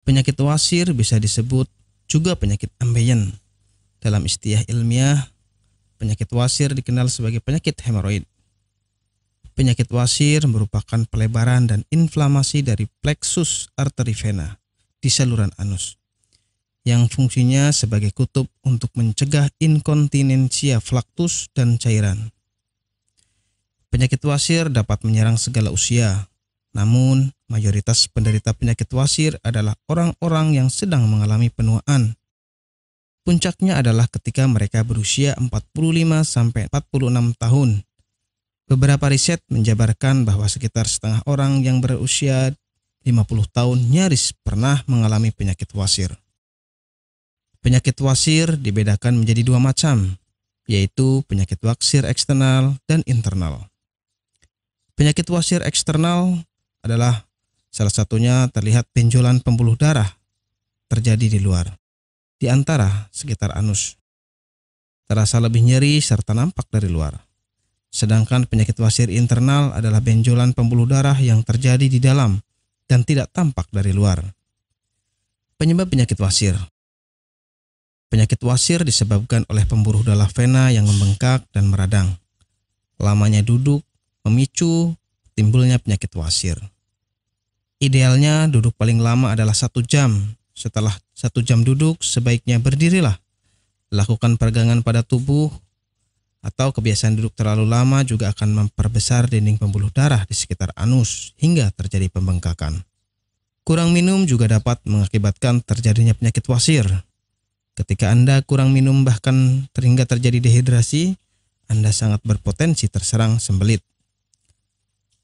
Penyakit wasir bisa disebut juga penyakit ambeien. Dalam istilah ilmiah, penyakit wasir dikenal sebagai penyakit hemoroid. Penyakit wasir merupakan pelebaran dan inflamasi dari plexus arteri vena di saluran anus, yang fungsinya sebagai kutub untuk mencegah inkontinensia flakus dan cairan. Penyakit wasir dapat menyerang segala usia, namun mayoritas penderita penyakit wasir adalah orang-orang yang sedang mengalami penuaan. Puncaknya adalah ketika mereka berusia 45-46 tahun. Beberapa riset menjabarkan bahwa sekitar setengah orang yang berusia 50 tahun nyaris pernah mengalami penyakit wasir. Penyakit wasir dibedakan menjadi dua macam, yaitu penyakit wasir eksternal dan internal. Penyakit wasir eksternal adalah salah satunya terlihat benjolan pembuluh darah terjadi di luar, di antara sekitar anus. Terasa lebih nyeri serta nampak dari luar. Sedangkan penyakit wasir internal adalah benjolan pembuluh darah yang terjadi di dalam dan tidak tampak dari luar. Penyebab penyakit wasir. Penyakit wasir disebabkan oleh pembuluh darah vena yang membengkak dan meradang. Lamanya duduk memicu timbulnya penyakit wasir. Idealnya duduk paling lama adalah 1 jam. Setelah 1 jam duduk, sebaiknya berdirilah. Lakukan peregangan pada tubuh, atau kebiasaan duduk terlalu lama juga akan memperbesar dinding pembuluh darah di sekitar anus hingga terjadi pembengkakan. Kurang minum juga dapat mengakibatkan terjadinya penyakit wasir. Ketika Anda kurang minum bahkan hingga terjadi dehidrasi, Anda sangat berpotensi terserang sembelit.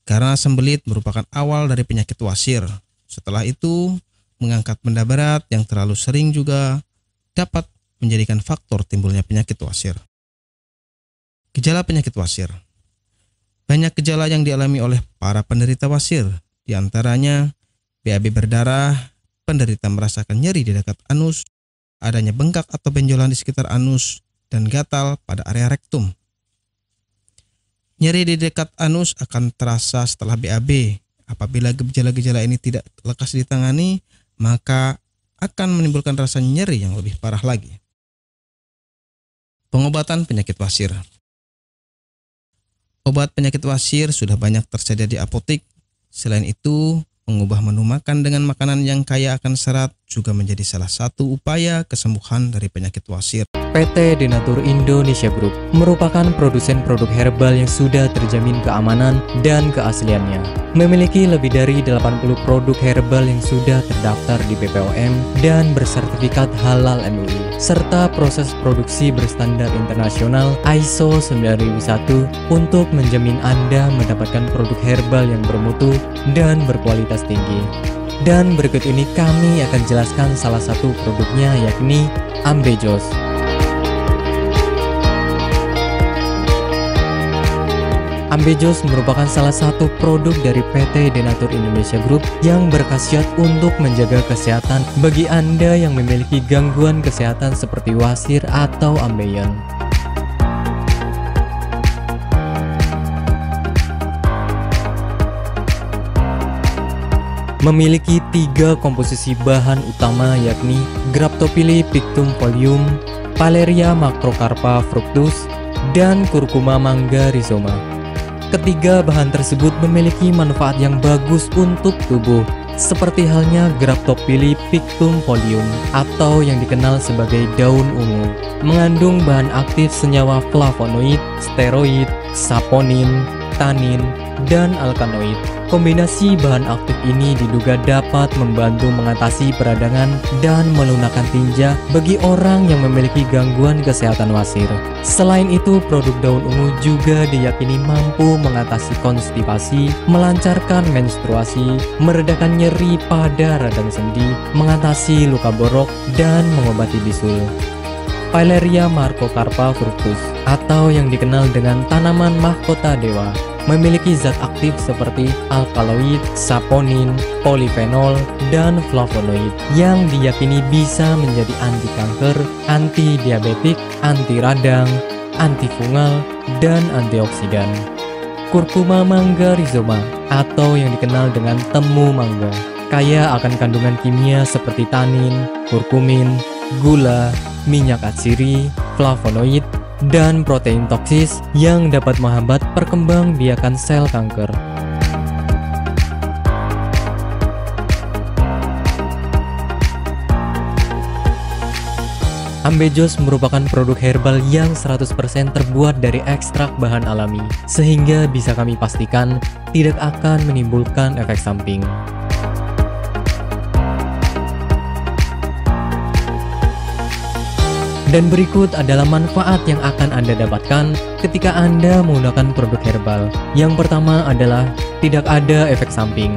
Karena sembelit merupakan awal dari penyakit wasir. Setelah itu, mengangkat benda berat yang terlalu sering juga dapat menjadikan faktor timbulnya penyakit wasir. Gejala penyakit wasir. Banyak gejala yang dialami oleh para penderita wasir. Di antaranya, BAB berdarah, penderita merasakan nyeri di dekat anus, adanya bengkak atau benjolan di sekitar anus, dan gatal pada area rektum. Nyeri di dekat anus akan terasa setelah BAB. Apabila gejala-gejala ini tidak lekas ditangani, maka akan menimbulkan rasa nyeri yang lebih parah lagi. Pengobatan penyakit wasir. Obat penyakit wasir sudah banyak tersedia di apotik. Selain itu, mengubah menu makan dengan makanan yang kaya akan serat juga menjadi salah satu upaya kesembuhan dari penyakit wasir. PT Denatur Indonesia Group merupakan produsen produk herbal yang sudah terjamin keamanan dan keasliannya. Memiliki lebih dari 80 produk herbal yang sudah terdaftar di BPOM dan bersertifikat halal MUI, serta proses produksi berstandar internasional ISO 9001 untuk menjamin Anda mendapatkan produk herbal yang bermutu dan berkualitas tinggi. Dan berikut ini kami akan jelaskan salah satu produknya, yakni Ambejos. Ambejos merupakan salah satu produk dari PT Denatur Indonesia Group yang berkhasiat untuk menjaga kesehatan bagi Anda yang memiliki gangguan kesehatan seperti wasir atau ambeien. Memiliki 3 komposisi bahan utama, yakni Graptophylle pictum folium, Paleria macrocarpa fructus, dan Curcuma mangga rhizoma. Ketiga bahan tersebut memiliki manfaat yang bagus untuk tubuh, seperti halnya Graptophylla pictum folium atau yang dikenal sebagai daun ungu, mengandung bahan aktif senyawa flavonoid, steroid, saponin, tanin, dan alkaloid. Kombinasi bahan aktif ini diduga dapat membantu mengatasi peradangan dan melunakkan tinja bagi orang yang memiliki gangguan kesehatan wasir. Selain itu, produk daun ungu juga diyakini mampu mengatasi konstipasi, melancarkan menstruasi, meredakan nyeri pada radang sendi, mengatasi luka borok, dan mengobati bisul. Pileria Macrocarpa fructus atau yang dikenal dengan tanaman mahkota dewa memiliki zat aktif seperti alkaloid, saponin, polifenol, dan flavonoid yang diyakini bisa menjadi anti kanker, anti diabetik, anti radang, antifungal, dan antioksidan. Curcuma mangga rhizoma atau yang dikenal dengan temu mangga kaya akan kandungan kimia seperti tanin, kurkumin, gula, minyak atsiri, flavonoid, dan protein toksis yang dapat menghambat perkembangbiakan sel kanker. Ambejos merupakan produk herbal yang 100% terbuat dari ekstrak bahan alami, sehingga bisa kami pastikan tidak akan menimbulkan efek samping. Dan berikut adalah manfaat yang akan Anda dapatkan ketika Anda menggunakan produk herbal. Yang pertama adalah tidak ada efek samping.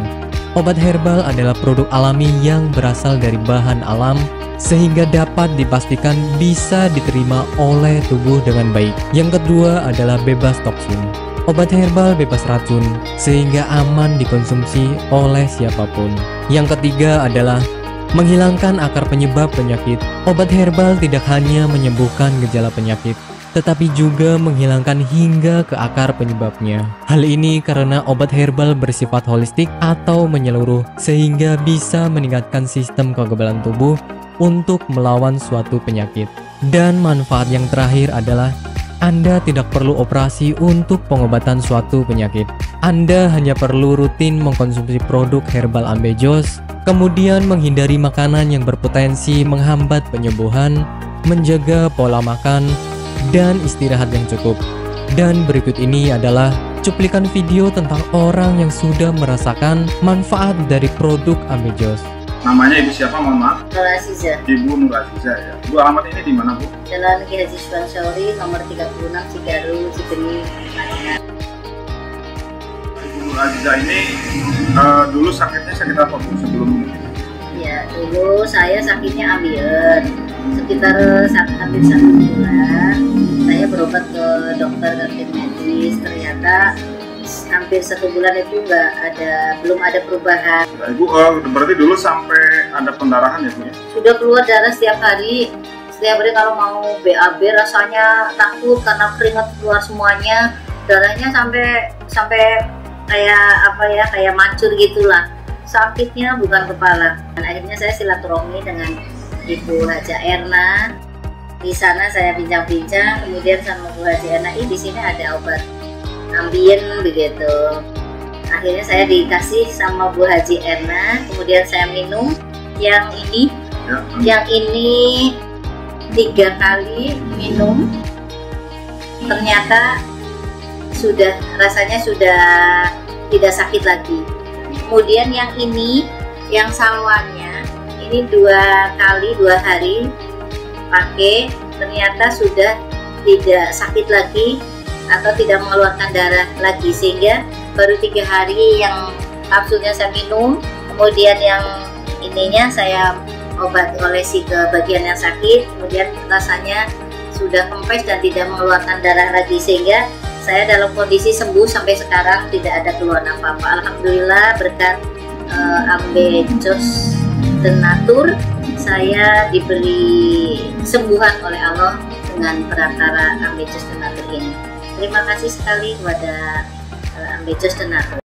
Obat herbal adalah produk alami yang berasal dari bahan alam sehingga dapat dipastikan bisa diterima oleh tubuh dengan baik. Yang kedua adalah bebas toksin. Obat herbal bebas racun sehingga aman dikonsumsi oleh siapapun. Yang ketiga adalah menghilangkan akar penyebab penyakit. Obat herbal tidak hanya menyembuhkan gejala penyakit, tetapi juga menghilangkan hingga ke akar penyebabnya. Hal ini karena obat herbal bersifat holistik atau menyeluruh, sehingga bisa meningkatkan sistem kekebalan tubuh untuk melawan suatu penyakit. Dan manfaat yang terakhir adalah Anda tidak perlu operasi untuk pengobatan suatu penyakit. Anda hanya perlu rutin mengkonsumsi produk herbal Ambejos, kemudian menghindari makanan yang berpotensi menghambat penyembuhan, menjaga pola makan, dan istirahat yang cukup. Dan berikut ini adalah cuplikan video tentang orang yang sudah merasakan manfaat dari produk Ambejos. Namanya Ibu siapa, mohon maaf? Nur Aziza. Ibu Nur Aziza ya. Bu, alamat ini di mana, Bu? Jalan Ki Haji Suwansori, nomor 36, Cigaru, Cikini, Madinah. Ibu Nur Aziza ini dulu sakitnya sakit apa, Bu, sebelum ini? Ya, dulu saya sakitnya ambeien. Sekitar hampir 1 bulan, saya berobat ke dokter kantin medis. Ternyata hampir 1 bulan itu belum ada perubahan. Ya, Ibu, berarti dulu sampai ada pendarahan ya, Bu ya? Sudah keluar darah setiap hari. Setiap hari kalau mau BAB rasanya takut karena keringat keluar semuanya. Darahnya sampai kayak mancur gitulah. Sakitnya bukan kepala. Dan akhirnya saya silaturahmi dengan Ibu Haja Erna. Di sana saya bincang-bincang, kemudian sama Bu Haji Erna, di sini ada obat ambien begitu. Akhirnya saya dikasih sama Bu Haji Erna, kemudian saya minum yang ini. Yang ini 3 kali minum, ternyata rasanya sudah tidak sakit lagi. Kemudian yang ini, yang salwannya, ini 2 kali 2 hari pakai, ternyata sudah tidak sakit lagi atau tidak mengeluarkan darah lagi, sehingga baru 3 hari yang kapsulnya saya minum, kemudian yang ininya saya olesi ke bagian yang sakit, kemudian rasanya sudah kempes dan tidak mengeluarkan darah lagi, sehingga saya dalam kondisi sembuh sampai sekarang, tidak ada keluhan apa-apa. Alhamdulillah berkat Ambejos Tenatur, saya diberi kesembuhan oleh Allah dengan perantara Ambejos Tenatur ini. Terima kasih sekali kepada Ambejos Tenatur.